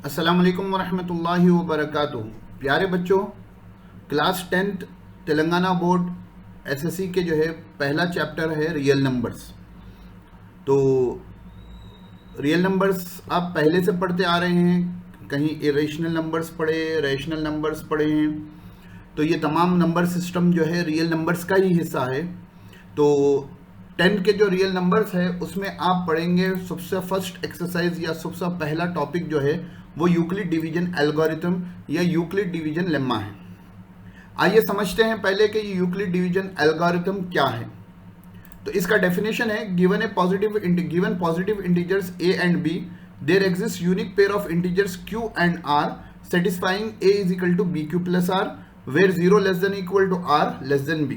अस्सलाम वालेकुम वरहमतुल्लाहि वबरकातुहू। प्यारे बच्चों, class 10th Telangana board SSC के जो है पहला चैप्टर है रियल नंबर्स। तो रियल नंबर्स आप पहले से पढ़ते आ रहे हैं, कहीं इरेशनल नंबर्स पढ़े, रैशनल नंबर्स पढ़े हैं। तो ये तमाम नंबर सिस्टम जो है रियल नंबर्स का ही हिस्सा है। तो 10 के जो रियल नंबर्स है उसमें आप पढ़ेंगे सबसे फर्स्ट एक्सरसाइज या सबसे पहला टॉपिक जो है वो यूक्लिड डिवीजन एल्गोरिथम या यूक्लिड डिवीजन लेम्मा है। आइए समझते हैं पहले कि ये यूक्लिड डिवीजन एल्गोरिथम क्या है। तो इसका डेफिनेशन है, given positive integers a and b, there exist unique pair of integers q and r satisfying a is equal to bq plus r where 0 less than equal to r less than b।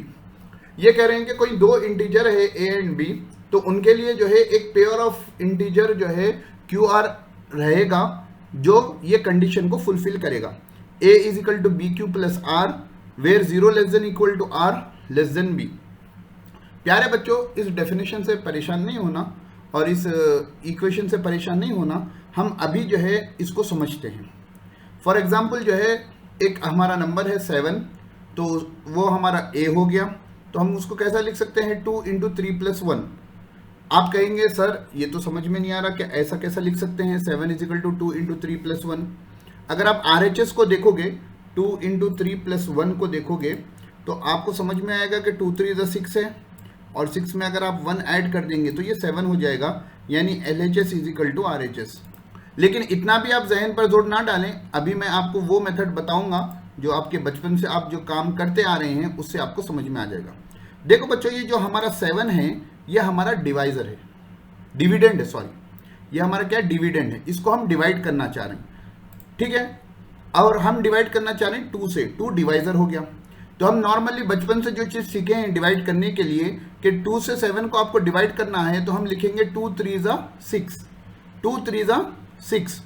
ये कह रहे हैं कि कोई दो integer है a and b, तो उनके लिए जो है एक पेयर ऑफ इंटीजर जो है q r रहेगा जो ये कंडीशन को फुलफिल करेगा। a is equal to bq plus r where 0 less than equal to r less than b। प्यारे बच्चों, इस डेफिनेशन से परेशान नहीं होना और इस इक्वेशन से परेशान नहीं होना, हम अभी जो है इसको समझते हैं। फॉर एग्जांपल जो है एक हमारा नंबर है 7, तो वो हमारा a हो गया। तो हम उसको कैसा लिख सकते हैं, 2 इंटू 3 प्लस 1। आप कहेंगे सर ये तो समझ में नहीं आ रहा कि ऐसा कैसा लिख सकते हैं, 7 is equal to 2 into 3 plus 1। अगर आप RHS को देखोगे, 2 इंटू 3 प्लस 1 को देखोगे तो आपको समझ में आएगा कि 2 3 6 है, और 6 में अगर आप 1 ऐड कर देंगे तो ये 7 हो जाएगा, यानी LHS is equal to RHS। लेकिन इतना भी आप जहन पर जोर ना डालें, अभी मैं आपको वो मेथड बताऊंगा जो आपके बचपन से आप जो काम करते आ रहे हैं उससे आपको समझ में आ जाएगा। देखो बच्चों, ये जो हमारा 7 है ये हमारा डिवाइजर है, डिविडेंड है, सॉरी, ये हमारा क्या डिविडेंड है। इसको हम डिवाइड करना चाह रहे हैं, ठीक है, और हम डिवाइड करना चाह रहे हैं 2 से। 2 डिवाइजर हो गया। तो हम नॉर्मली बचपन से जो चीज़ सीखे हैं डिवाइड करने के लिए कि 2 से 7 को आपको डिवाइड करना है, तो हम लिखेंगे 2 3 6, 2 3 6।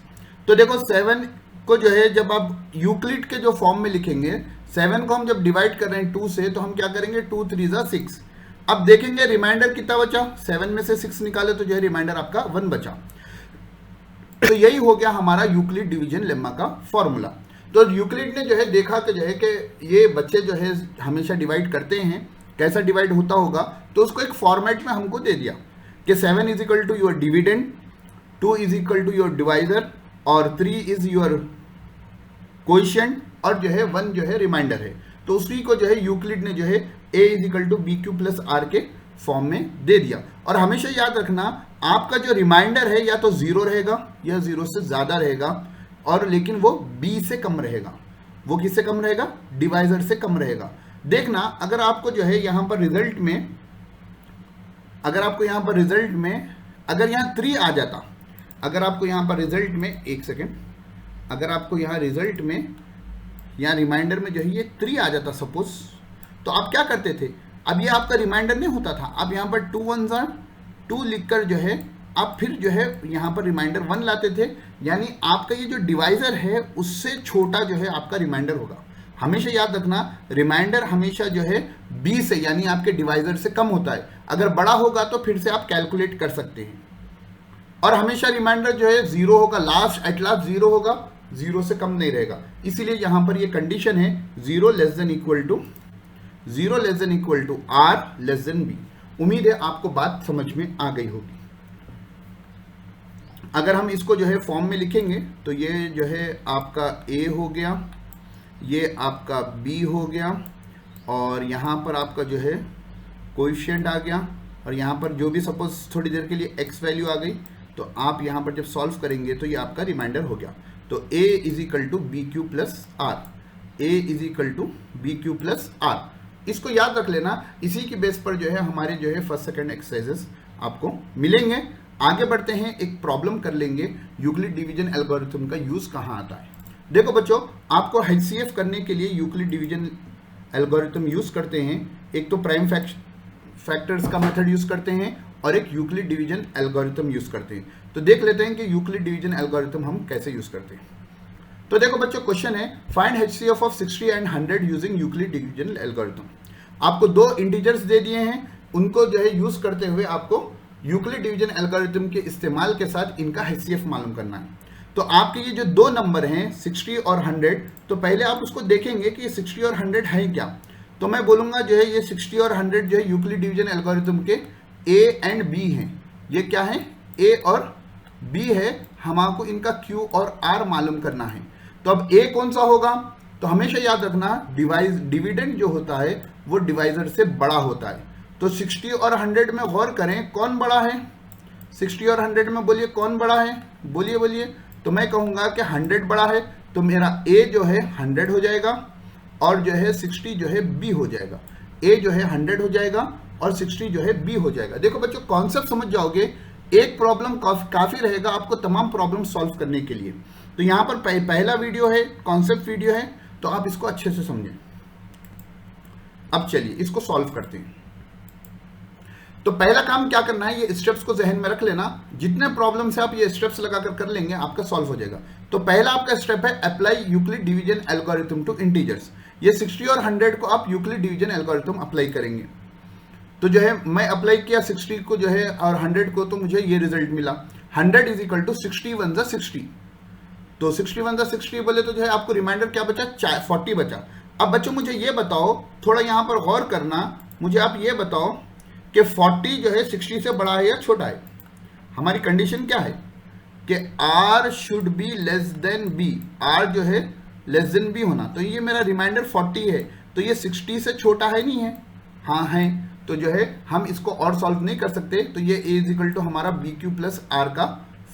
तो देखो 7 को जो है जब आप यूक्लिड के जो फॉर्म में लिखेंगे, 7 को हम जब डिवाइड कर रहे हैं 2 से, तो हम क्या करेंगे 2 3 6। अब देखेंगे रिमाइंडर कितना बचा, 7 में से 6 निकाले तो जो है रिमाइंडर आपका 1 बचा। तो यही हो गया हमारा यूक्लिड डिवीजन लेम्मा का फॉर्मूला। तो यूक्लिड ने जो है देखा कि जो है कि ये बच्चे जो है हमेशा डिवाइड करते हैं, कैसा डिवाइड होता होगा, तो उसको एक फॉर्मेट में हमको दे दिया कि 7 is equal to your dividend, 2 is equal to your divisor, और 3 इज योर कोएफिशिएंट, और जो है 1 जो है रिमाइंडर है। तो उसी को जो है यूक्लिड ने जो है a is equal to bq plus r के फॉर्म में दे दिया। और हमेशा याद रखना, आपका जो रिमाइंडर है या तो 0 रहेगा या 0 से ज़्यादा रहेगा, और लेकिन वो b से कम रहेगा। वो किससे कम रहेगा, डिवाइजर से कम रहेगा। देखना, अगर आपको जो है यहाँ पर रिजल्ट में, अगर आपको यहाँ पर रिजल्ट में अगर यहाँ 3 आ जाता, अगर आपको यहाँ पर रिजल्ट में, एक सेकेंड, अगर आपको यहाँ रिजल्ट में, यहाँ रिमाइंडर में जो है ये 3 आ जाता सपोज, तो आप क्या करते थे, अब ये आपका रिमाइंडर नहीं होता था, अब यहाँ पर 2 1 2 लिखकर जो है आप फिर जो है यहाँ पर रिमाइंडर 1 लाते थे, यानी आपका ये जो डिवाइजर है उससे छोटा जो है आपका रिमाइंडर होगा। हमेशा याद रखना, रिमाइंडर हमेशा जो है b से, यानी आपके डिवाइजर से कम होता है। अगर बड़ा होगा तो फिर से आप कैलकुलेट कर सकते हैं। और हमेशा रिमाइंडर जो है 0 होगा, लास्ट एट लास्ट 0 होगा, 0 से कम नहीं रहेगा। इसीलिए यहाँ पर ये कंडीशन है 0 less than equal to r less than b। उम्मीद है आपको बात समझ में आ गई होगी। अगर हम इसको जो है फॉर्म में लिखेंगे तो ये जो है आपका a हो गया, ये आपका b हो गया, और यहाँ पर आपका जो है कोएफिशिएंट आ गया, और यहाँ पर जो भी सपोज थोड़ी देर के लिए x वैल्यू आ गई, तो आप यहाँ पर जब सॉल्व करेंगे तो ये आपका रिमाइंडर हो गया। तो a is equal to bq plus r, a is equal to bq plus r। इसको याद रख लेना, इसी की बेस पर जो है हमारे जो है फर्स्ट सेकंड एक्सरसाइजेस आपको मिलेंगे। आगे बढ़ते हैं, एक प्रॉब्लम कर लेंगे, यूक्लिड डिवीजन एल्गोरिथम का यूज कहाँ आता है। देखो बच्चों, आपको HCF करने के लिए यूक्लिड डिवीजन एल्गोरिथम यूज करते हैं। एक तो प्राइम फैक्टर्स का मेथड यूज करते हैं, और एक यूक्लिड डिवीजन एल्गोरिथम यूज करते हैं। तो देख लेते हैं कि यूक्लिड डिवीजन एल्गोरिथम हम कैसे यूज करते हैं। तो देखो बच्चों, क्वेश्चन है, find HCF of 60 and 100 using Euclid division algorithm. आपको दो इंटीजर्स दे दिए हैं, उनको जो है यूज करते हुए आपको यूक्लिड डिवीजन एल्गोरिथम के इस्तेमाल के साथ इनका HCF मालूम करना है। तो आपके ये जो दो नंबर हैं 60 और 100, तो पहले आप उसको देखेंगे कि 60 और 100 है क्या। तो मैं बोलूँगा जो है ये 60 और 100 जो है यूक्लिड डिवीजन एल्गोरिथम के ए एंड बी हैं। ये क्या है, ए और बी है, हमको इनका क्यू और आर मालूम करना है। तो अब ए कौन सा होगा, तो हमेशा याद रखना डिविडेंड जो होता है वो डिवाइजर से बड़ा होता है। तो 60 और 100 में गौर करें कौन बड़ा है, 60 और 100 में बोलिए कौन बड़ा है, बोलिए बोलिए। तो मैं कहूँगा कि 100 बड़ा है, तो मेरा ए जो है 100 हो जाएगा और जो है 60 जो है बी हो जाएगा। ए जो है 100 हो जाएगा और 60 जो है बी हो जाएगा। देखो बच्चों कॉन्सेप्ट समझ जाओगे, एक प्रॉब्लम काफी रहेगा आपको तमाम प्रॉब्लम सॉल्व करने के लिए। तो यहाँ पर पहला वीडियो है, कॉन्सेप्ट वीडियो है, तो आप इसको अच्छे से समझें। अब चलिए इसको सॉल्व करते हैं। तो पहला काम क्या करना है, ये स्टेप्स को जहन में रख लेना, जितने प्रॉब्लम से आप ये स्टेप्स लगाकर कर लेंगे आपका सॉल्व हो जाएगा। तो पहला आपका स्टेप है apply Euclid division algorithm to integers. ये 60 और 100 को आप यूक्लिड डिवीजन एल्गोरिथम अप्लाई करेंगे। तो जो है मैं अप्लाई किया 60 को जो है और 100 को, तो मुझे ये रिजल्ट मिला 100 इज इक्वल टू 60 वन जा 60। तो 60 वन जा 60 बोले तो जो है आपको रिमाइंडर क्या बचा, 40 बचा। अब बच्चों मुझे ये बताओ, थोड़ा यहाँ पर गौर करना, मुझे आप ये बताओ कि 40 जो है 60 से बड़ा है या छोटा है। हमारी कंडीशन क्या है कि R should be less than B, R जो है लेस देन B होना। तो ये मेरा रिमाइंडर 40 है, तो ये 60 से छोटा है नहीं है, हाँ है। तो जो है हम इसको और सॉल्व नहीं कर सकते, तो ये A इज इक्वल टू हमारा BQ प्लस R का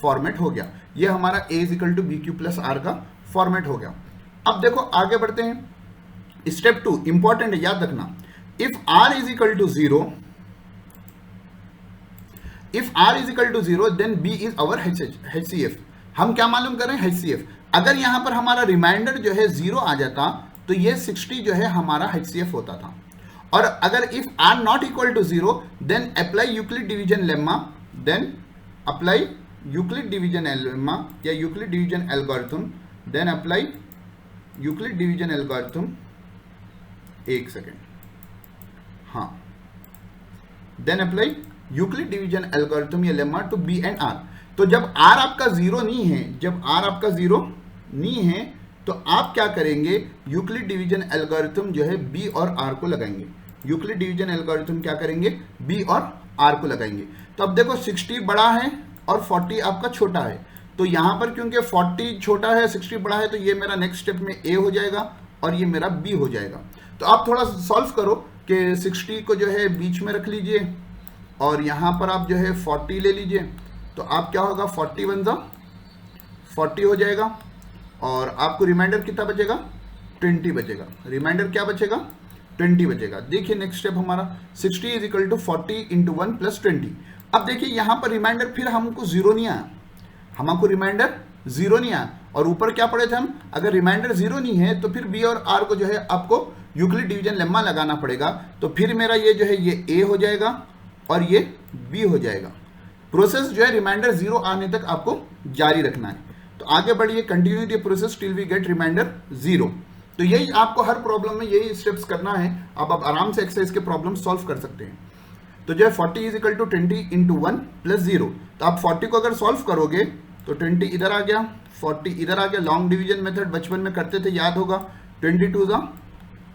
फॉर्मेट हो गया। ये हमारा A is equal to BQ plus R का फॉर्मेट हो गया। अब देखो आगे बढ़ते हैं। स्टेप 2 इंपॉर्टेंट है, याद रखना। If R is equal to 0, if R is equal to 0 then B is our HCF। हम क्या मालूम कर रहे हैं, HCF। अगर यहां पर हमारा रिमाइंडर जो है 0 आ जाता तो ये 60 जो है हमारा HCF होता था। और अगर if R not equal to 0 then apply Euclid division lemma, then apply Euclid division lemma या Euclid division algorithm, then apply Euclid division algorithm, एक सेकेंड, हाँ, then apply Euclid division algorithm या lemma to B and R। तो जब R आपका 0 नहीं है, जब R आपका 0 नहीं है, तो आप क्या करेंगे, यूक्लिड डिवीजन एल्गोरिथम जो है B और R को लगाएंगे। यूक्लिड डिवीजन एल्गोरिथम क्या करेंगे, B और R को लगाएंगे। तो अब देखो 60 बड़ा है और 40 आपका छोटा है, तो यहां पर क्योंकि 40 छोटा है 60 बड़ा है, तो ये मेरा नेक्स्ट स्टेप में A हो जाएगा और ये मेरा B हो जाएगा। तो आप थोड़ा सॉल्व करो कि 60 को जो है बीच में रख लीजिए और यहां पर आप जो है 40 ले लीजिए। तो आप क्या होगा, 40 वन जा 40 हो जाएगा और आपको रिमाइंडर कितना बचेगा, 20 बचेगा। रिमाइंडर क्या बचेगा, 20 बचेगा। देखिए नेक्स्ट स्टेप हमारा 60 is equal to 40 into 1 plus 20। अब देखिए यहां पर रिमाइंडर फिर हमको 0 नहीं आया, हमको रिमाइंडर 0 नहीं आया और ऊपर क्या पढ़े थे हम, अगर रिमाइंडर 0 नहीं है तो फिर B और R को जो है आपको यूक्लिड डिवीजन लेम्मा लगाना पड़ेगा। तो फिर मेरा ये जो है ये A हो जाएगा और ये B हो जाएगा। प्रोसेस जो है रिमाइंडर 0 आने तक आपको जारी रखना है। तो आगे बढ़िए, continue the process till we get remainder 0। तो यही आपको हर प्रॉब्लम में यही स्टेप्स करना है। अब आप आराम से एक्सरसाइज के प्रॉब्लम सॉल्व कर सकते हैं। तो जो है 40 is equal to 20 into 1 plus 0। तो आप 40 को अगर सॉल्व करोगे तो 20 इधर आ गया, 40 इधर आ गया। लॉन्ग डिवीजन मेथड बचपन में करते थे, याद होगा। 22 जा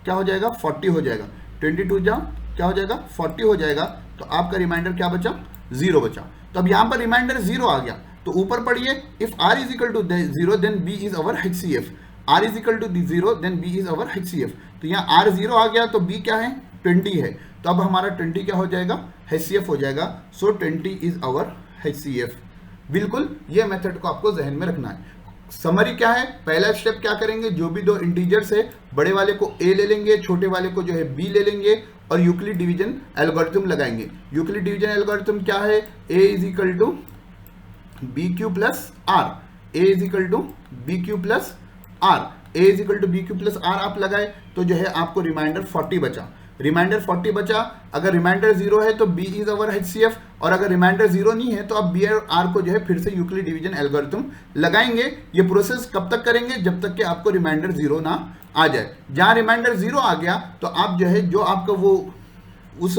क्या हो जाएगा, 40 हो जाएगा। 22 जा क्या हो जाएगा, 40 हो जाएगा। तो आपका रिमाइंडर क्या बचा, 0 बचा। तो अब यहाँ पर रिमाइंडर 0 आ गया, तो ऊपर पढ़िए, if R is equal to 0 then B is our HCF। R is equal to 0 then B is our HCF। तो यहाँ R 0 आ गया तो B क्या है, 20 है। तो अब हमारा 20 क्या हो जाएगा, HCF हो जाएगा। सो 20 इज अवर HCF। बिल्कुल ये मेथड को आपको जहन में रखना है। समरी क्या है, पहला स्टेप क्या करेंगे, जो भी दो इंटीजर्स है बड़े वाले को A ले लेंगे, छोटे वाले को जो है B ले लेंगे और यूक्लिड डिवीजन एल्गोरिथम लगाएंगे। यूक्लिड डिवीजन एल्गोरिथम क्या है, A is equal to BQ plus R, A is equal to BQ plus R, A is equal to BQ plus R आप लगाए तो जो है आपको रिमाइंडर 40 बचा। रिमाइंडर 40 बचा। अगर रिमाइंडर 0 है तो B इज अवर HCF, और अगर रिमाइंडर 0 नहीं है तो आप B और R को जो है फिर से यूक्लिड डिवीजन एल्गोरिथम लगाएंगे। ये प्रोसेस कब तक करेंगे, जब तक कि आपको रिमाइंडर 0 ना आ जाए। जहां रिमाइंडर 0 आ गया तो आप जो है, जो आपका वो उस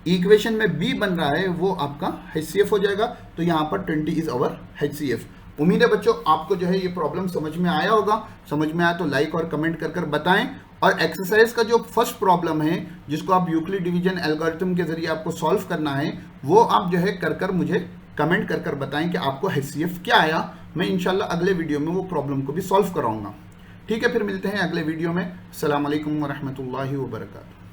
इक्वेशन में B बन रहा है वो आपका HCF हो जाएगा। तो यहाँ पर 20 इज अवर HCF। उम्मीद है बच्चों आपको जो है ये प्रॉब्लम समझ में आया होगा। समझ में आया तो लाइक और कमेंट कर बताएं। और एक्सरसाइज का जो फर्स्ट प्रॉब्लम है जिसको आप यूक्लिड डिवीजन एल्गोरिथम के जरिए आपको सॉल्व करना है, वो आप जो है कर मुझे कमेंट कर बताएं कि आपको HCF क्या आया। मैं इंशाल्लाह अगले वीडियो में वो प्रॉब्लम को भी सॉल्व कराऊंगा। ठीक है, फिर मिलते हैं अगले वीडियो में। अस्सलाम वालेकुम व रहमतुल्लाहि व बरकातुहू।